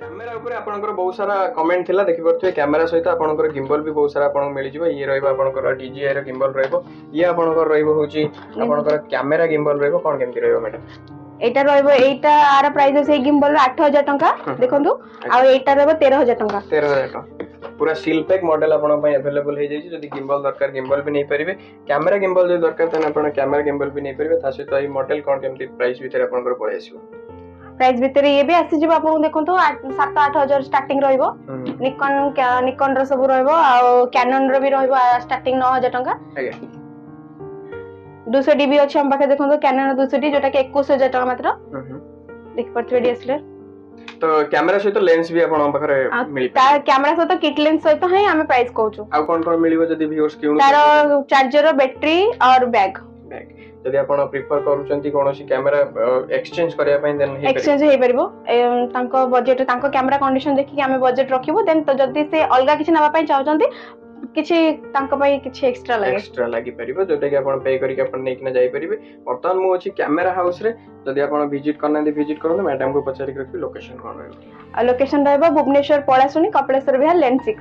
camera ऊपर आपनकर बहुत सारा कमेंट थिला देखि परथि कैमेरा सहित आपनकर गिम्बल भी बहुत सारा आपन मिल जिवो ये रहबो आपनकर DJI रो गिम्बल रहबो ये आपनकर रहबो होची आपनकर कैमेरा गिम्बल रहबो कोन केमति रहबो मैडम एटा रहबो एटा आर प्राइस है गिम्बल 8000 टंका देखंतु आ एटा रहबो 13000 टंका 13000 टंका पूरा सील पैक मॉडल आपन पय अवेलेबल हे जाई जदी गिम्बल दरकार गिम्बल भी नै परिबे कैमेरा गिम्बल जे दरकार तने आपन कैमेरा गिम्बल भी नै परिबे था सहित ई मॉडल कोन केमति प्राइस भीतर आपनकर पळे आसीबो प्राइस भीतर ये भी आसी जिवो आपन देखंतु 7-8000 स्टार्टिंग रहइबो निकॉन रो सब रहइबो आ कैनन रो भी रहइबो स्टार्टिंग 9000 टंका आगे 200 डीबी अछि हम पाखे देखंतु कैनन 200 डी जोटा के 21000 टंका मात्र देख परथि डीएसएलआर तो कैमरा सहित लेंस भी आपन पाखरे मिली ता कैमरा सहित किट लेंस सहित है हमें प्राइस कहउछु आ कोन मिलिबो जदी व्यूअर्स किनु तार चार्जर बैटरी और बैग जदि आपण प्रिफर करूचंती कोनोसी कैमरा एक्सचेंज करिया पय देन हे एक्सचेंज हे परिबो तांको बजेट तांको कैमरा कंडीशन देखि हमें बजेट रखिबो देन तो जदी से अलगा किछि नबा पय चाहउचंती किछि तांको पय किछि एक्स्ट्रा लागी परिबो जोटे कि आपण पे करी कि आपण नै कि जाई परिबे वर्तमान मु अछि कैमरा हाउस रे जदि आपण विजिट करना दे विजिट करन मैडम को पचारि रखि लोकेशन कोन रहबो लोकेशन रहबो भुवनेश्वर पळासुनी कपिलेश्वर विहार लेन 6